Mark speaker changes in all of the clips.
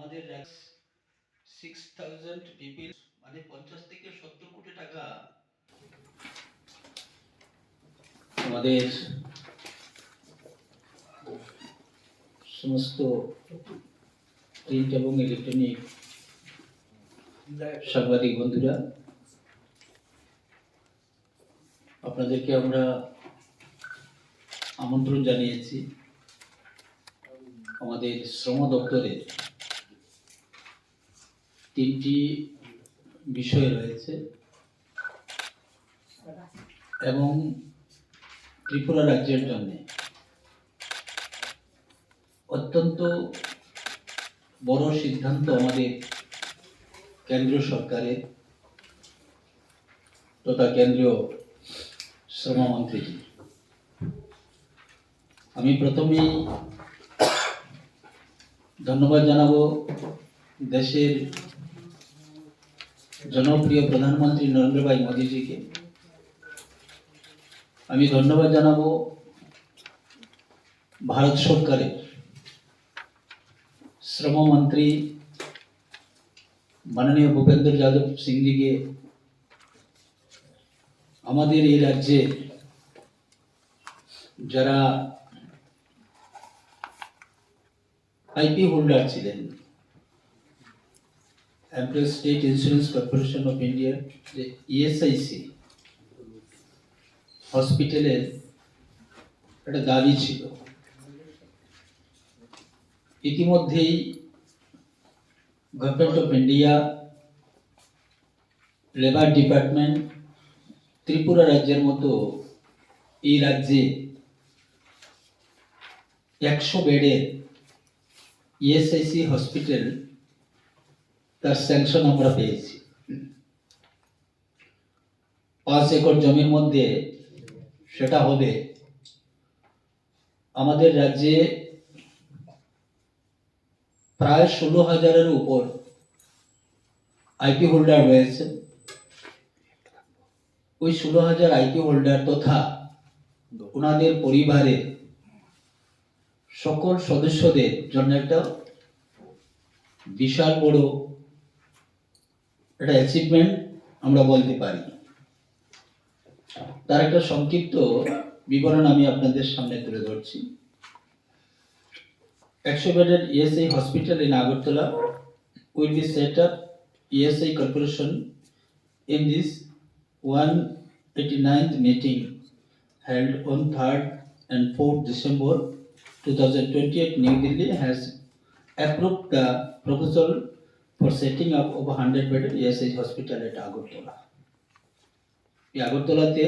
Speaker 1: আমাদের 6000 পিপল মানে 50 থেকে 70 কোটি টাকা আমাদের সমস্ত প্রিন্ট এবং ইলেকট্রনিক সাংবাদিক বন্ধুরা, আপনাদেরকে আমরা আমন্ত্রণ জানিয়েছি আমাদের শ্রম দপ্তরের তিনটি বিষয় রয়েছে এবং ত্রিপুরা রাজ্যের জন্য অত্যন্ত বড় সিদ্ধান্ত আমাদের কেন্দ্রীয় সরকারের তথা কেন্দ্রীয় শ্রমমন্ত্রী। আমি প্রথমেই ধন্যবাদ জানাবো দেশের জনপ্রিয় প্রধানমন্ত্রী নরেন্দ্র ভাই মোদীজিকে। আমি ধন্যবাদ জানাবো ভারত সরকারের শ্রমমন্ত্রী মাননীয় ভূপেন্দ্র যাদব সিংজিকে। আমাদের এই রাজ্যে যারা আইপি হোল্ডার ছিলেন, employees state insurance corporation of India যে ইএসআইসি হসপিটালের একটা দাবি ছিল, ইতিমধ্যেই government of India, labour department Tripura রাজ্যের মতো এই রাজ্যে 100 বেডের ইএসআইসি হসপিটাল তার স্যাংশন আমরা পেয়েছি। 5 একর জমির মধ্যে সেটা হবে। আমাদের রাজ্যে প্রায় 16,000-এর উপর আইপি হোল্ডার রয়েছে। ওই 16,000 আইপি হোল্ডার তথা ওনাদের পরিবারের সকল সদস্যদের জন্য একটা বিশাল বড় একটা অ্যাচিভমেন্ট আমরা বলতে পারি। তার একটা সংক্ষিপ্ত বিবরণ আমি আপনাদের সামনে তুলে ধরছি। 100 বেডের ESI hospital in Agartala will be set up ESI corporation in this 189th meeting held on 3rd and 4th December 2028. New Delhi has approved the proposal for setting up of a 100 bedded ESI hospital at Agartala. এই আগরতলাতে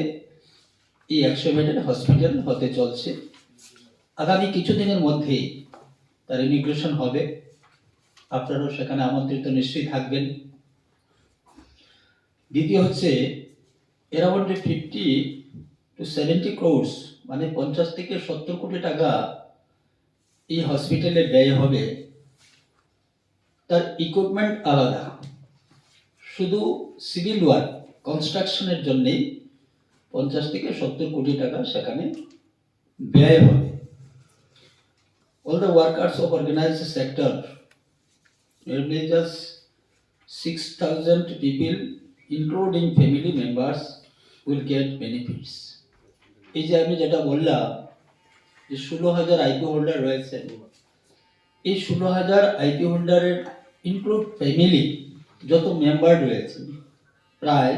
Speaker 1: এই 100 বেডের hospital হতে চলছে। আগামী কিছুদিনের মধ্যেই তার immigration হবে। আপনারাও সেখানে আমন্ত্রিত নিশ্চয়ই থাকবেন। দ্বিতীয় হচ্ছে অ্যারাউন্ড 50 to 70 crores মানে 50 থেকে 70 কোটি টাকা এই হসপিটালে ব্যয় হবে। তার ইকুইপমেন্ট আলাদা, শুধু সিভিল ওয়ার্ক কনস্ট্রাকশনের জন্যই 50 থেকে 70 কোটি টাকা সেখানে ব্যয় হবে। All the workers of organized sector, namely just 6,000 people, including family members, will get benefits. এই যে আমি যেটা বললাম যে 16,000 আইপি হোল্ডার রয়েছে, এই 16,000 আইপি হোল্ডারের ইনক্লুড ফ্যামিলি যত মেম্বার রয়েছে প্রায়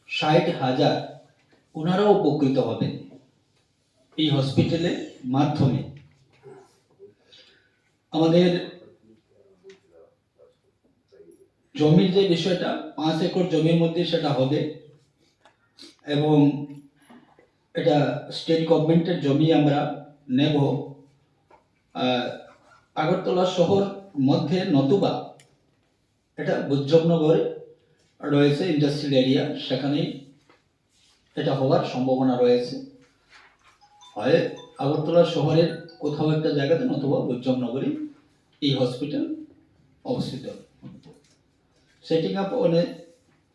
Speaker 1: 60,000, ওনারাও উপকৃত হবেন এই হসপিটালের মাধ্যমে। আমাদের জমির যে বিষয়টা 5 একর জমির মধ্যে সেটা হবে এবং এটা স্টেট গভর্নমেন্টের জমি আমরা নেব। আগরতলা শহর মধ্যে নতুবা এটা বুজ্জবনগরে রয়েছে ইন্ডাস্ট্রিয়াল এরিয়া, সেখানেই এটা হওয়ার সম্ভাবনা রয়েছে। হয় আগরতলা শহরের কোথাও একটা জায়গাতে নতুবা বুজ্জবনগরে এই হসপিটাল অবস্থিত। Setting up on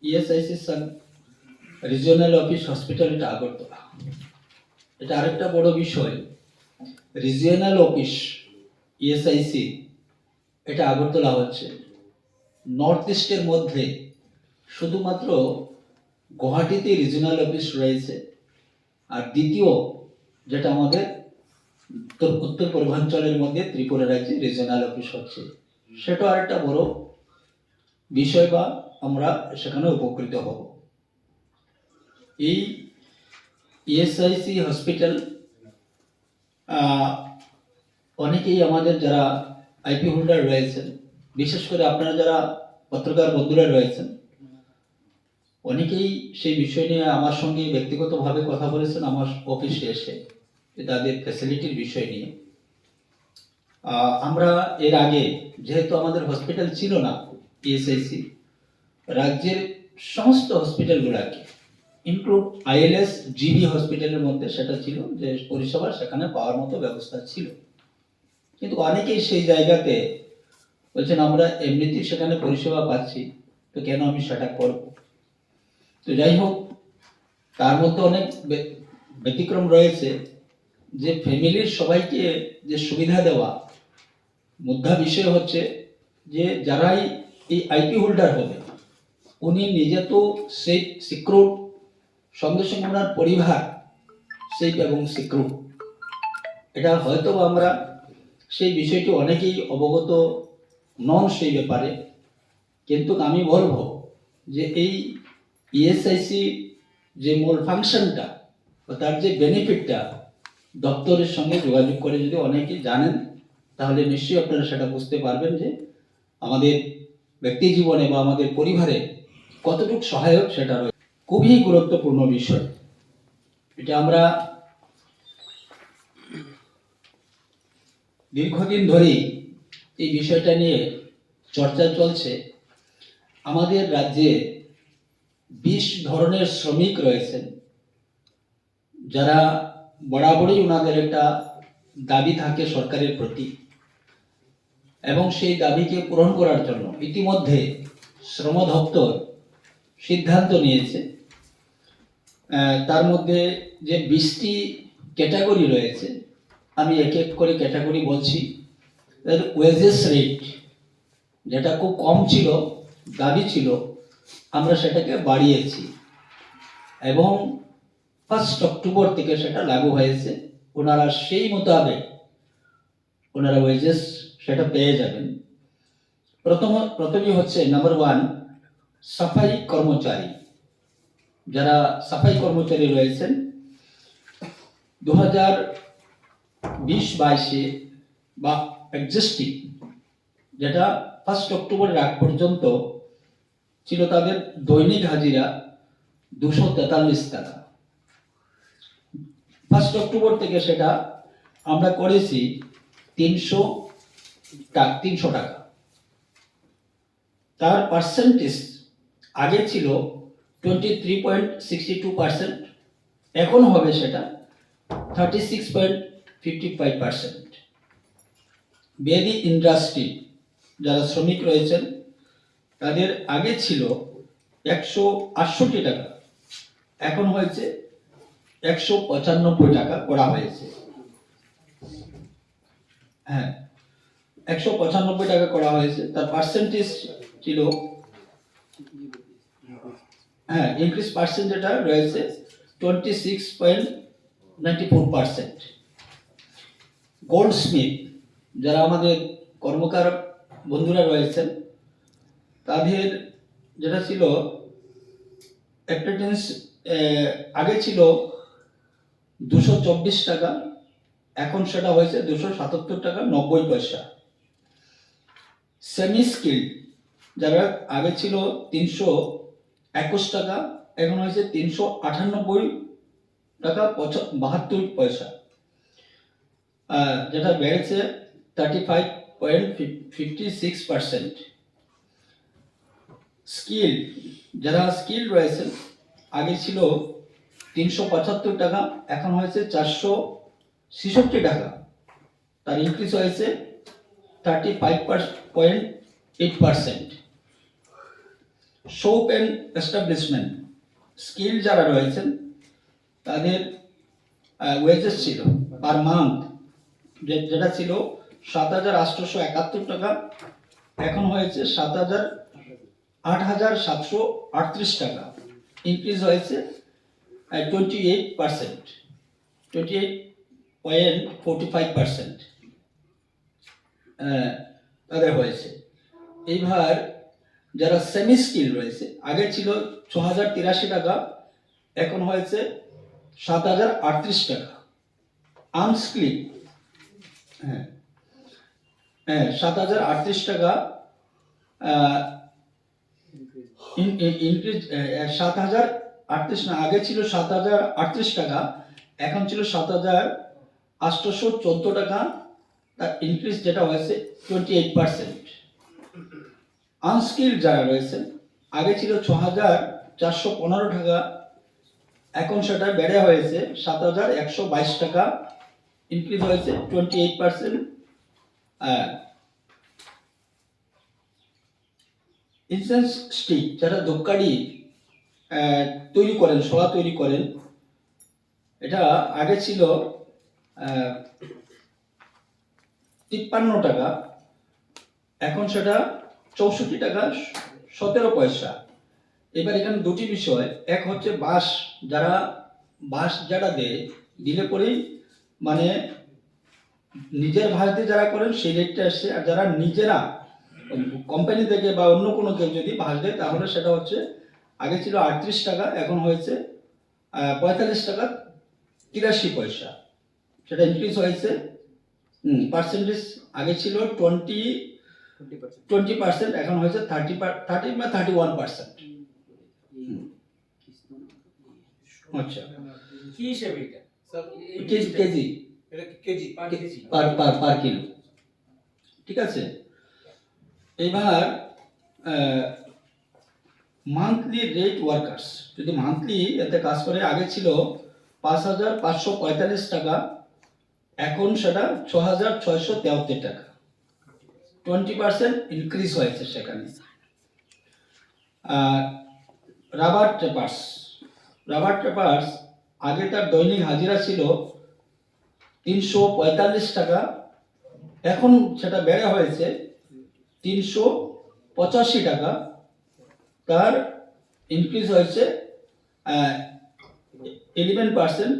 Speaker 1: ESIC sub regional office hospital এটা আগরতলা। এটা আরেকটা বড় বিষয়, রিজিওনাল অফিস ইএসআইসি এটা আগরতলা হচ্ছে। নর্থ ইস্টের মধ্যে শুধুমাত্র গুয়াহাটিতে রিজিওনাল অফিস রয়েছে, আর দ্বিতীয় যেটা আমাদের উত্তর পূর্বাঞ্চলের মধ্যে ত্রিপুরা রাজ্যে রিজিওনাল অফিস হচ্ছে। সেটা আরেকটা বড় বিষয়, বা আমরা সেখানে উপকৃত হব। এই ইএসআইসি হসপিটাল অনেকেই আমাদের যারা আইপি হোল্ডার রয়েছেন, বিশেষ করে আপনারা যারা পত্রকার বন্ধুরা রয়েছেন, অনেকেই সেই বিষয় নিয়ে আমার সঙ্গে ব্যক্তিগতভাবে কথা বলেছেন আমার অফিসে এসে, তাদের ফ্যাসিলিটির বিষয় নিয়ে। আমরা এর আগে যেহেতু আমাদের হসপিটাল ছিল না ইএসআইসি, রাজ্যের সমস্ত হসপিটালগুলোকে ইনক্লুড আইএলএস জিবি হসপিটালের মধ্যে সেটা ছিল যে পরিষেবা সেখানে পাওয়ার মতো ব্যবস্থা ছিল। কিন্তু অনেকেই সেই জায়গাতে বলছেন আমরা এমনিতেই সেখানে পরিষেবা পাচ্ছি, তো কেন আমি সেটা করব। তো যাই হোক, তার মধ্যে অনেক ব্যতিক্রম রয়েছে যে ফ্যামিলির সবাইকে যে সুবিধা দেওয়া, মুদ্রা বিষয় হচ্ছে যে যারাই এই আইপি হোল্ডার হবে উনি নিজে তো সেই সিকিউর, সঙ্গে সঙ্গে ওনার পরিবার সেই এবং সিকিউর। এটা হয়তো আমরা সেই বিষয়টি অনেকেই অবগত নন সেই ব্যাপারে, কিন্তু আমি বলবো যে এই ইএসআইসি যে মূল ফাংশনটা বা তার যে বেনিফিটটা দপ্তরের সঙ্গে যোগাযোগ করে যদি অনেকে জানেন, তাহলে নিশ্চয়ই আপনারা সেটা বুঝতে পারবেন যে আমাদের ব্যক্তি জীবনে বা আমাদের পরিবারে কতটুকু সহায়ক সেটা রয়েছে। খুবই গুরুত্বপূর্ণ বিষয় এটা। আমরা দীর্ঘদিন ধরেই এই বিষয়টা নিয়ে চর্চা চলছে। আমাদের রাজ্যে 20 ধরনের শ্রমিক রয়েছেন যারা বরাবরই ওনাদের একটা দাবি থাকে সরকারের প্রতি, এবং সেই দাবিকে পূরণ করার জন্য ইতিমধ্যে শ্রম দপ্তর সিদ্ধান্ত নিয়েছে। তার মধ্যে যে 20টি ক্যাটাগরি রয়েছে, আমি এক এক করে ক্যাটাগরি বলছি। ওয়েজেস রেট যেটা খুব কম ছিল, দাবি ছিল, আমরা সেটাকে বাড়িয়েছি এবং 1 অক্টোবর থেকে সেটা লাগু হয়েছে। ওনারা সেই মোতাবেক ওনারা ওয়েজেস সেটা পেয়ে যাবেন। প্রথমেই হচ্ছে নাম্বার 1, সাফাই কর্মচারী। যারা সাফাই কর্মচারী রয়েছেন 2020-22 বা এক্সিস্টিং, যেটা 1 অক্টোবরের আগ পর্যন্ত ছিল, তাদের দৈনিক হাজিরা 243 টাকা। 1 অক্টোবর থেকে সেটা আমরা করেছি 300 টাকা। তার পার্সেন্টেজ আগে ছিল 23.62%, এখন হবে সেটা 36.55%। বেদি ইন্ডাস্ট্রি যারা শ্রমিক রয়েছেন তাদের আগে ছিল 168 টাকা, এখন হয়েছে 195 টাকা করা হয়েছে। হ্যাঁ, 195 টাকা করা হয়েছে। তার পার্সেন্টেজ ছিল, হ্যাঁ, ইনক্রিজ পার্সেন্ট যেটা রয়েছে 26.94%। গোল্ড স্মিথ যারা আমাদের কর্মকার বন্ধুরা রয়েছেন তাদের যেটা ছিল অ্যাপ্রেন্টিস, আগে ছিল 224 টাকা, এখন সেটা হয়েছে 277 টাকা 90 পয়সা। সেমি স্কিল্ড যারা আগে ছিল 321 টাকা, এখন হয়েছে 398 টাকা 72 পয়সা, যেটা বেড়েছে 35.56%। স্কিল যারা স্কিল রয়েছেন আগে ছিল 375 টাকা, এখন হয়েছে 466 টাকা, তার ইনক্রিজ হয়েছে 35.8%। শপ অ্যান্ড এস্টাবলিশমেন্ট স্কিল যারা রয়েছেন তাদের ওয়েজেস ছিল পার মান্থ যেটা ছিল 7,871 টাকা, এখন হয়েছে 8,738 টাকা, ইনক্রিজ হয়েছে 28%, 28.45% তাদের হয়েছে। এইবার যারা সেমি স্কিল রয়েছে, আগে ছিল 6,083 টাকা, এখন হয়েছে 7,038 টাকা। আনস্কিল 7,038 টাকা, ইনক্রিজ 7,038 না, আগে ছিল 7,038 টাকা, এখন ছিল 7,814 টাকা, তার ইনক্রিজ যেটা হয়েছে 28%। আনস্কিল যারা রয়েছে, আগে ছিল 6,415 টাকা, এখন সেটা বেড়ে হয়েছে 7,122 টাকা, ইনক্রিজ হয়েছে 28%। ইনসেন্স স্টিক যারা ধূপকাঠি তৈরি করেন, শোলা তৈরি করেন, এটা আগে ছিল 53 টাকা, এখন সেটা 64 টাকা 17 পয়সা। এবার এখানে দুটি বিষয়, এক হচ্ছে বাঁশ যারা দিলে পরেই মানে নিজের ভাঁজ দিয়ে যারা করেন সেই রেটটা আসছে, আর যারা নিজেরা কোম্পানি থেকে বা অন্য কোনো কেউ যদি ভাঁজ দেয় তাহলে সেটা হচ্ছে আগে ছিল 38 টাকা, এখন হয়েছে 45 টাকা 83 পয়সা। সেটা ইনক্রিজ হয়েছে পার্সেন্টেজ, আগে ছিল 20%, এখন হয়েছে 31%। আচ্ছা,
Speaker 2: কি হিসেবে এটা
Speaker 1: কেজি পার কিলো, ঠিক আছে। এবার মান্থলি রেট ওয়ার্কার্স যদি মান্থলি এতে কাজ করে, আগে ছিল 5,545 টাকা, এখন সেটা 6,673 টাকা, 20% ইনক্রিজ হয়েছে সেখানে। রাবার ট্রেপার্স আগে তার দৈনিক হাজিরা ছিল 345 টাকা, এখন সেটা বেড়ে হয়েছে 385 টাকা, তার ইনক্রিজ হয়েছে 11%,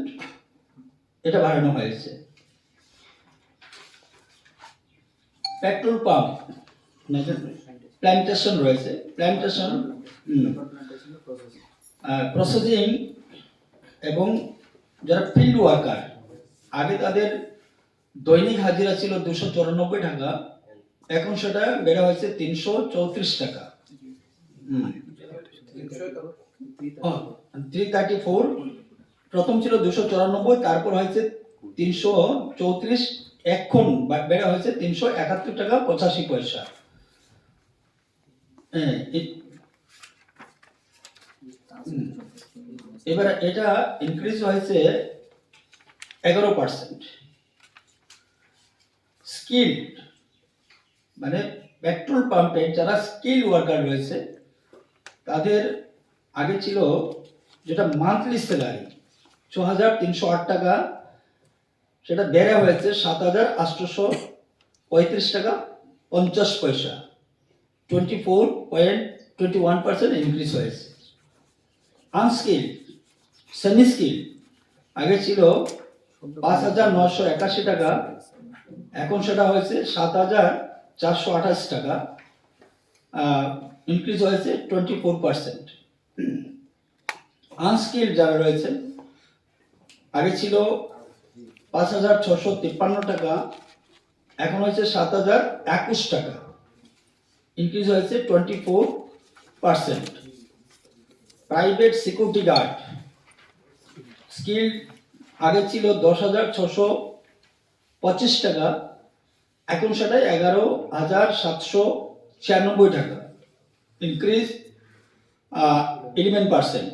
Speaker 1: এটা বাড়ানো হয়েছে। পেট্রোল পাম্প প্ল্যান্টেশন রয়েছে, প্ল্যান্টেশন প্রসেসিং এবং যারা ফিল্ড ওয়ার্কার, আগে তাদের দৈনিক হাজিরা ছিল 294 টাকা, এখন সেটা বেড়ে হয়েছে 334 টাকা, 334। প্রথম ছিল 294, তারপর হয়েছে 334, এখন বেড়ে হয়েছে 371 টাকা 85 পয়সা। এবার এটা ইনক্রিজ হয়েছে 11%। স্কিল মানে পেট্রোল পাম্পে যারা স্কিল ওয়ার্কার রয়েছে তাদের আগে ছিল যেটা মান্থলি স্যালারি 6,308 টাকা, সেটা বেড়ে হয়েছে 7,835 টাকা 50 পয়সা, 24.21% ইনক্রিজ হয়েছে। আনস্কিল সেমি স্কিল আগে ছিল 5,981 টাকা, এখন সেটা হয়েছে 7,428 টাকা, ইনক্রিজ হয়েছে 24%। আনস্কিল যারা রয়েছে, আগে ছিল 5,653 টাকা, এখন হয়েছে 7,021 টাকা, ইনক্রিজ হয়েছে 24%। প্রাইভেট সিকিউরিটি গার্ড স্কিল আগে ছিল 10,625 টাকা, এখন সেটা 11,796 টাকা, ইনক্রিজ 11%।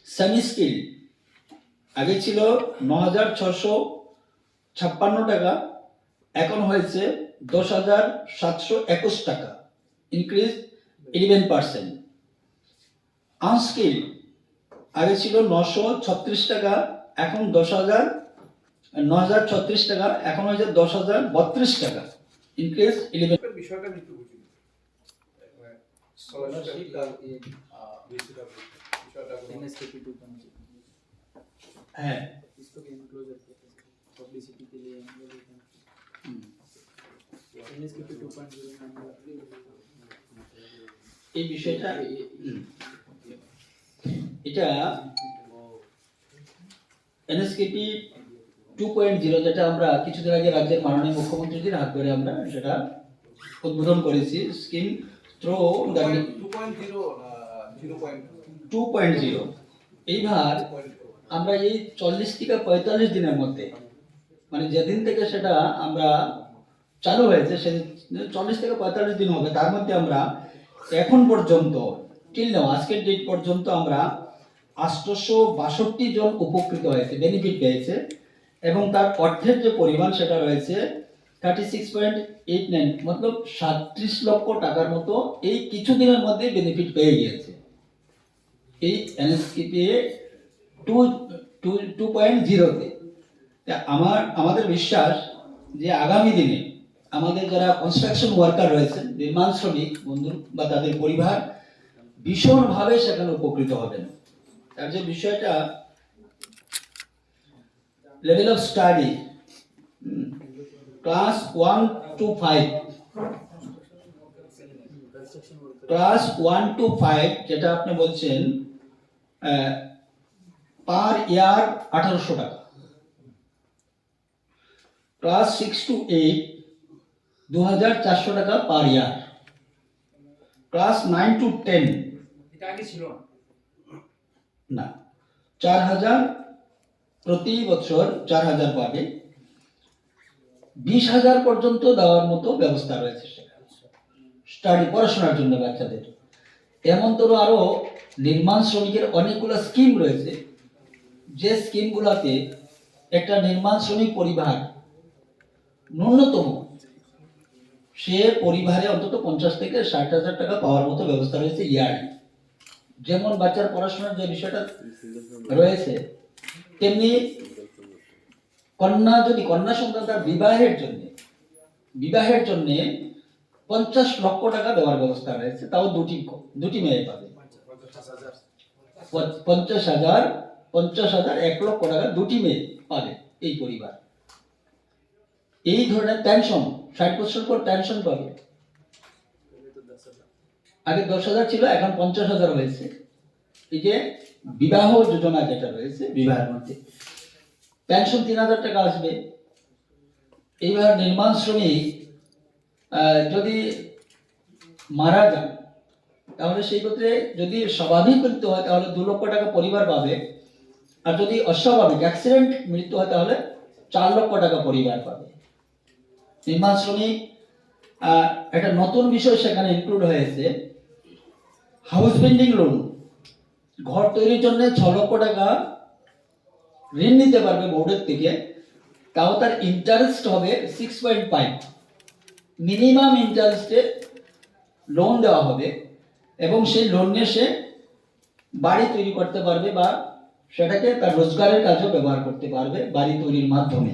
Speaker 1: সেমি স্কিল আগে ছিল 9,656 টাকা, এখন হয়েছে 10,721 টাকা, ইনক্রিজ 11%। আনস্কিল আগে ছিল 936 টাকা, এখন 9,036 টাকা, এখন হয়েছে 10,032 টাকা, ইনক্রিজ 11
Speaker 2: বিষয়টা আমি একটু বুঝি স্কলারশিপ বিষয়টা
Speaker 3: एनएसकेपी 2.0
Speaker 1: হ্যাঁ
Speaker 3: इसको भी एनक्लोज करते हैं पब्लिसिटी के लिए हम लोग एनएसकेपी 2.0 में हम लोग
Speaker 1: এই বিষয়টা এটা এনএসকেপি 2.0 যেটা আমরা কিছুদিন আগে রাজ্যের মাননীয় মুখ্যমন্ত্রীর হাত ধরে আমরা সেটা উদ্বোধন করেছি স্কিম থ্রো দ্য 2.0 এইবার আমরা এই 40 থেকে 45 দিনের মধ্যে মানে যেদিন থেকে সেটা আমরা চালু হয়েছে সেই 40 থেকে 45 দিন হবে তার মধ্যে আমরা এখন পর্যন্ত টিল নাও আজকের ডেট পর্যন্ত আমরা 862 জন উপকৃত হয়েছে বেনিফিট পেয়েছে এবং তার অর্থের যে পরিমাণ সেটা রয়েছে 36.89 মতলব 37 লক্ষ টাকার মতো এই কিছুদিনের মধ্যে বেনিফিট পেয়ে গিয়েছে এই এনএসকেপি 2.0 তে আমাদের বিশ্বাস যে আগামী দিনে আমাদের যারা কনস্ট্রাকশন ওয়ার্কার রয়েছেন নির্মাণ শ্রমিক বন্ধু বা তাদের পরিবার ভীষণভাবে সেখানে উপকৃত হবেন তার যে বিষয়টা level of study class 1 to 5 class 1 to 5 যেটা আপনি বলছেন পার ইয়ার 1800 টাকা ক্লাস 6 to 8 2400 টাকা পার ইয়ার ক্লাস 9 to 10
Speaker 2: এটা আগে ছিল
Speaker 1: না 4000 প্রতি বছর 4000 পাবে 20000 পর্যন্ত দেওয়ার মতো ব্যবস্থা রয়েছে স্টাডি পড়াশোনার জন্য বাচ্চাদের এমন তো আরো নির্মাণ শ্রমিকের অনেকগুলো স্কিম রয়েছে যে স্কিমগুলোতে একটা নির্মাণ শ্রমিক পরিবার ন্যূনতম সে পরিবারে অন্তত 50 থেকে 60,000 টাকা পাওয়ার মতো ব্যবস্থা রয়েছে ইয়ারলি যেমন বাচ্চার পড়াশোনার যে বিষয়টা রয়েছে তেমনি কন্যা সন্তান তার বিবাহের জন্য 50 লক্ষ টাকা দেওয়ার ব্যবস্থা রয়েছে তাও দুটি মেয়ে পাবে 50,000 1 লক্ষ টাকা দুটি মেয়ে পাবে এই পরিবার এই ধরনের পেনশন 60 বছর পর পেনশন পাবে আগে 10,000 ছিল এখন 50,000 হয়েছে এই যে বিবাহ যোজনা যেটা রয়েছে বিবাহের মধ্যে পেনশন 3,000 টাকা আসবে এইবার নির্মাণ শ্রমিক যদি মারা যান তাহলে সেই ক্ষেত্রে যদি স্বাভাবিক মৃত্যু হয় তাহলে 2 লক্ষ টাকা পরিবার পাবে আর যদি অস্বাভাবিক অ্যাক্সিডেন্ট মৃত্যু হয় তাহলে 4 লক্ষ টাকা পরিবার পাবে নির্মাণ শ্রমিক একটা নতুন বিষয় সেখানে ইনক্লুড হয়েছে হাউস বিল্ডিং লোন ঘর তৈরির জন্য 6 লক্ষ টাকা ঋণ নিতে পারবে বোর্ডের থেকে তাও তার ইন্টারেস্ট হবে 6.5 মিনিমাম ইন্টারেস্টে লোন দেওয়া হবে এবং সেই লোন নিয়ে সে বাড়ি তৈরি করতে পারবে বা সেটাকে তার রোজগারের কাজেও ব্যবহার করতে পারবে বাড়ি তৈরির মাধ্যমে